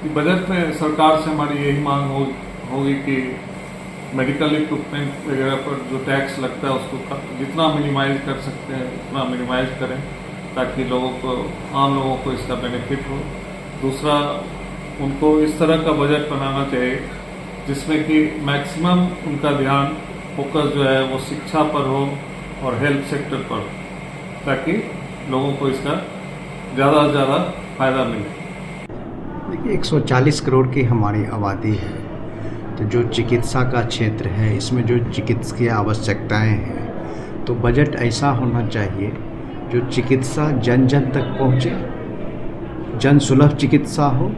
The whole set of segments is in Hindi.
कि बजट में सरकार से हमारी यही मांग होगी कि मेडिकल इक्विपमेंट वगैरह पर जो टैक्स लगता है उसको जितना मिनिमाइज कर सकते हैं उतना मिनिमाइज करें, ताकि आम लोगों को इसका बेनिफिट हो। दूसरा, उनको इस तरह का बजट बनाना चाहिए जिसमें कि मैक्सिमम उनका ध्यान फोकस जो है वो शिक्षा पर हो और हेल्थ सेक्टर पर, ताकि लोगों को इसका ज़्यादा से ज़्यादा फायदा मिले। देखिए, 140 करोड़ की हमारी आबादी है, तो जो चिकित्सा का क्षेत्र है इसमें जो चिकित्सकीय आवश्यकताएं हैं, तो बजट ऐसा होना चाहिए जो चिकित्सा जन जन तक पहुँचे, जन सुलभ चिकित्सा हो,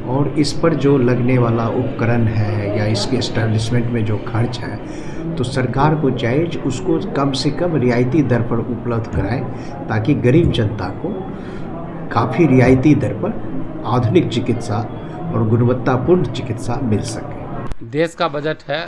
और इस पर जो लगने वाला उपकरण है या इसके एस्टैब्लिशमेंट में जो खर्च है तो सरकार को जायज़ उसको कम से कम रियायती दर पर उपलब्ध कराए, ताकि गरीब जनता को काफ़ी रियायती दर पर आधुनिक चिकित्सा और गुणवत्तापूर्ण चिकित्सा मिल सके। देश का बजट है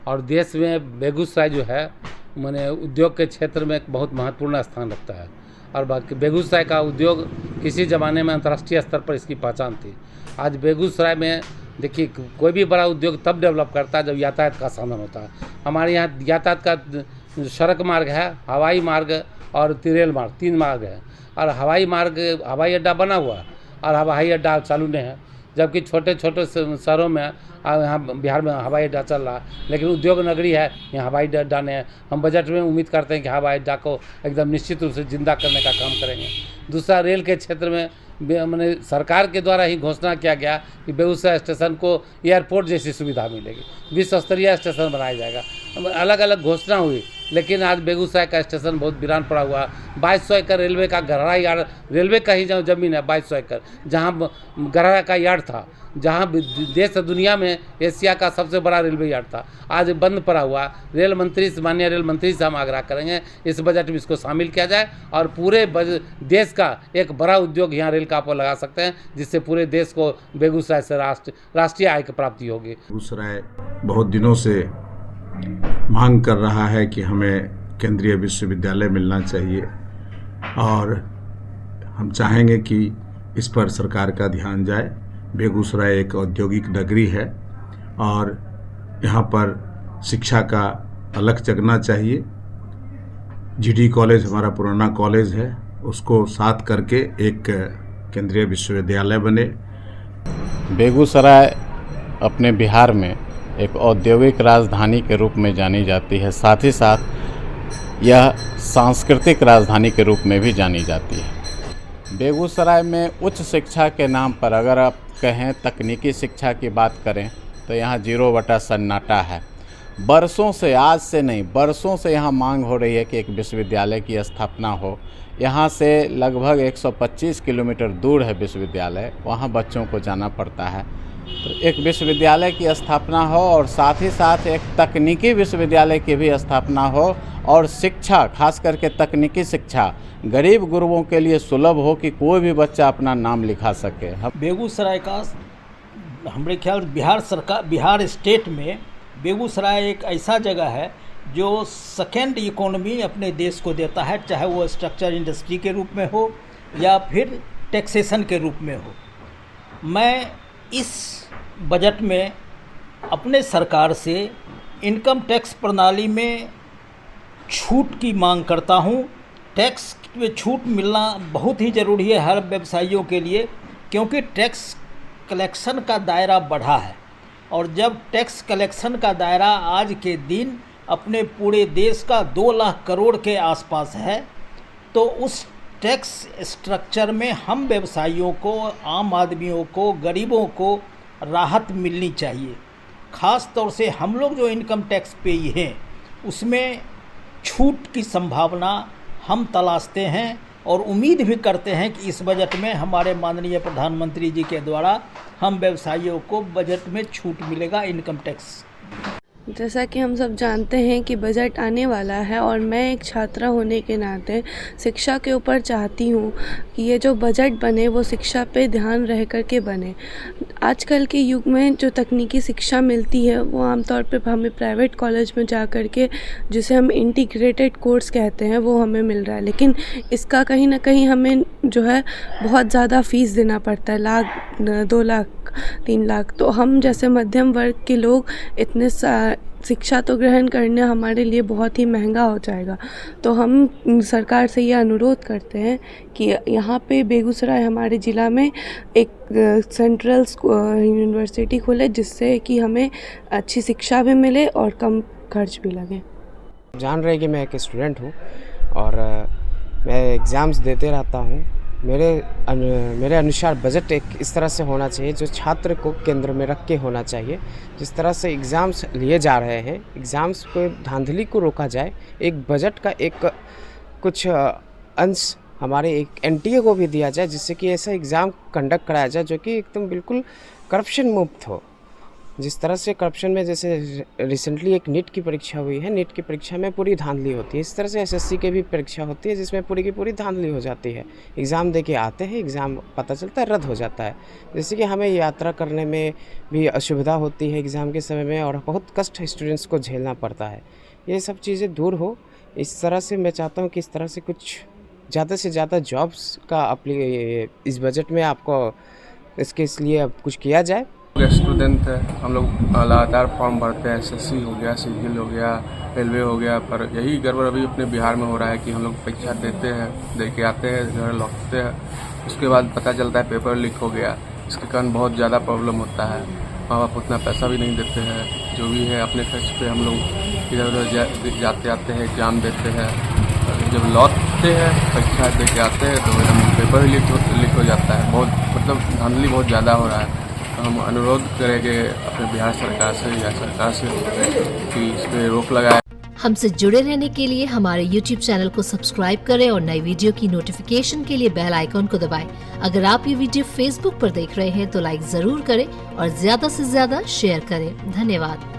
और देश में बेगूसराय जो है माने उद्योग के क्षेत्र में एक बहुत महत्वपूर्ण स्थान रखता है, और बाकी बेगूसराय का उद्योग किसी ज़माने में अंतर्राष्ट्रीय स्तर पर इसकी पहचान थी। आज बेगूसराय में देखिए, कोई भी बड़ा उद्योग तब डेवलप करता है जब यातायात का साधन होता है। हमारे यहाँ यातायात का सड़क मार्ग है, हवाई मार्ग और रेल मार्ग, 3 मार्ग है। और हवाई मार्ग, हवाई अड्डा बना हुआ है और हवाई अड्डा चालू नहीं है, जबकि छोटे छोटे शहरों में यहाँ बिहार में हवाई अड्डा चल रहा है, लेकिन उद्योग नगरी है, यहाँ हवाई अड्डा नहीं है। हम बजट में उम्मीद करते हैं कि हवाई अड्डा को एकदम निश्चित रूप से जिंदा करने का काम करेंगे। दूसरा, रेल के क्षेत्र में मैंने सरकार के द्वारा ही घोषणा किया गया कि बेगूसराय स्टेशन को एयरपोर्ट जैसी सुविधा मिलेगी, विश्व स्तरीय स्टेशन बनाया जाएगा। अलग अलग घोषणा हुई, लेकिन आज बेगूसराय का स्टेशन बहुत वीरान पड़ा हुआ है। 2200 एकड़ रेलवे का गरहरा यार्ड, रेलवे का ही जो जमीन है 2200 एकड़, जहाँ गरहरा का यार्ड था, जहाँ देश दुनिया में एशिया का सबसे बड़ा रेलवे यार्ड था, आज बंद पड़ा हुआ। रेल मंत्री से, माननीय रेल मंत्री से हम आग्रह करेंगे इस बजट में इसको शामिल किया जाए और पूरे देश का एक बड़ा उद्योग यहाँ रेल का आप लगा सकते हैं, जिससे पूरे देश को बेगूसराय से राष्ट्रीय आय की प्राप्ति होगी। बेगूसराय बहुत दिनों से मांग कर रहा है कि हमें केंद्रीय विश्वविद्यालय मिलना चाहिए, और हम चाहेंगे कि इस पर सरकार का ध्यान जाए। बेगूसराय एक औद्योगिक नगरी है और यहाँ पर शिक्षा का अलग जगना चाहिए। जीडी कॉलेज हमारा पुराना कॉलेज है, उसको साथ करके एक केंद्रीय विश्वविद्यालय बने। बेगूसराय अपने बिहार में एक औद्योगिक राजधानी के रूप में जानी जाती है, साथ ही साथ यह सांस्कृतिक राजधानी के रूप में भी जानी जाती है। बेगूसराय में उच्च शिक्षा के नाम पर अगर आप कहें तकनीकी शिक्षा की बात करें तो यहाँ 0 सन्नाटा है। बरसों से, आज से नहीं, बरसों से यहाँ मांग हो रही है कि एक विश्वविद्यालय की स्थापना हो। यहाँ से लगभग 125 किलोमीटर दूर है विश्वविद्यालय, वहाँ बच्चों को जाना पड़ता है। तो एक विश्वविद्यालय की स्थापना हो और साथ ही साथ एक तकनीकी विश्वविद्यालय की भी स्थापना हो, और शिक्षा, खास करके तकनीकी शिक्षा गरीब गुरुओं के लिए सुलभ हो कि कोई भी बच्चा अपना नाम लिखा सके। बेगूसराय का हमारे ख्याल बिहार स्टेट में बेगूसराय एक ऐसा जगह है जो सेकेंड इकोनॉमी अपने देश को देता है, चाहे वो स्ट्रक्चर इंडस्ट्री के रूप में हो या फिर टैक्सेशन के रूप में हो। मैं इस बजट में अपने सरकार से इनकम टैक्स प्रणाली में छूट की मांग करता हूं। टैक्स में छूट मिलना बहुत ही ज़रूरी है हर व्यवसायियों के लिए, क्योंकि टैक्स कलेक्शन का दायरा बढ़ा है, और जब टैक्स कलेक्शन का दायरा आज के दिन अपने पूरे देश का 2 लाख करोड़ के आसपास है, तो उस टैक्स स्ट्रक्चर में हम व्यवसायियों को, आम आदमियों को, गरीबों को राहत मिलनी चाहिए। ख़ास तौर से हम लोग जो इनकम टैक्स पेई हैं उसमें छूट की संभावना हम तलाशते हैं और उम्मीद भी करते हैं कि इस बजट में हमारे माननीय प्रधानमंत्री जी के द्वारा हम व्यवसायियों को बजट में छूट मिलेगा इनकम टैक्स। जैसा कि हम सब जानते हैं कि बजट आने वाला है और मैं एक छात्रा होने के नाते शिक्षा के ऊपर चाहती हूँ कि ये जो बजट बने वो शिक्षा पे ध्यान रह कर के बने। आजकल के युग में जो तकनीकी शिक्षा मिलती है वो आमतौर पे हमें प्राइवेट कॉलेज में जा कर के, जिसे हम इंटीग्रेटेड कोर्स कहते हैं, वो हमें मिल रहा है, लेकिन इसका कहीं ना कहीं हमें जो है बहुत ज़्यादा फ़ीस देना पड़ता है, 1 लाख 2 लाख 3 लाख। तो हम जैसे मध्यम वर्ग के लोग इतने शिक्षा तो ग्रहण करने हमारे लिए बहुत ही महंगा हो जाएगा। तो हम सरकार से ये अनुरोध करते हैं कि यहाँ पे बेगूसराय हमारे ज़िला में एक सेंट्रल यूनिवर्सिटी खोले, जिससे कि हमें अच्छी शिक्षा भी मिले और कम खर्च भी लगे। जान रहे कि मैं एक स्टूडेंट हूँ और मैं एग्ज़ाम्स देते रहता हूँ। मेरे अनुसार बजट एक इस तरह से होना चाहिए जो छात्र को केंद्र में रख के होना चाहिए। जिस तरह से एग्ज़ाम्स लिए जा रहे हैं, एग्ज़ाम्स को धांधली को रोका जाए। एक बजट का एक कुछ अंश हमारे एक एनटीए को भी दिया जाए, जिससे कि ऐसा एग्ज़ाम कंडक्ट कराया जाए जो कि एकदम बिल्कुल करप्शन मुक्त हो। जिस तरह से करप्शन में, जैसे रिसेंटली एक नीट की परीक्षा हुई है, नीट की परीक्षा में पूरी धांधली होती है, इस तरह से एसएससी की भी परीक्षा होती है जिसमें पूरी की पूरी धांधली हो जाती है। एग्ज़ाम दे के आते हैं, एग्ज़ाम पता चलता है रद्द हो जाता है। जैसे कि हमें यात्रा करने में भी असुविधा होती है एग्ज़ाम के समय में, और बहुत कष्ट स्टूडेंट्स को झेलना पड़ता है। ये सब चीज़ें दूर हो, इस तरह से मैं चाहता हूँ कि इस तरह से कुछ ज़्यादा से ज़्यादा जॉब्स का इस बजट में आपको इसलिए अब कुछ किया जाए। स्टूडेंट है, हम लोग लगातार फॉर्म भरते हैं, एसएससी हो गया, सिविल हो गया, रेलवे हो गया, पर यही गड़बड़ अभी अपने बिहार में हो रहा है कि हम लोग परीक्षा देते हैं, दे के आते हैं, घर लौटते हैं, उसके बाद पता चलता है पेपर लीक हो गया। इसके कारण बहुत ज़्यादा प्रॉब्लम होता है। माँ बाप उतना पैसा भी नहीं देते हैं, जो भी है अपने खर्च पे हम लोग इधर उधर जाते आते हैं, एग्ज़ाम देते हैं। जब लौटते हैं, परीक्षा दे के आते हैं, तो एकदम पेपर ही लीक हो जाता है। बहुत मतलब धांधली बहुत ज़्यादा हो रहा है। हम अनुरोध करेंगे अपने बिहार सरकार से या सरकार से कि इस पर रोक लगाए। हमसे जुड़े रहने के लिए हमारे YouTube चैनल को सब्सक्राइब करें और नई वीडियो की नोटिफिकेशन के लिए बेल आइकॉन को दबाएं। अगर आप ये वीडियो Facebook पर देख रहे हैं तो लाइक जरूर करें और ज्यादा से ज्यादा शेयर करें। धन्यवाद।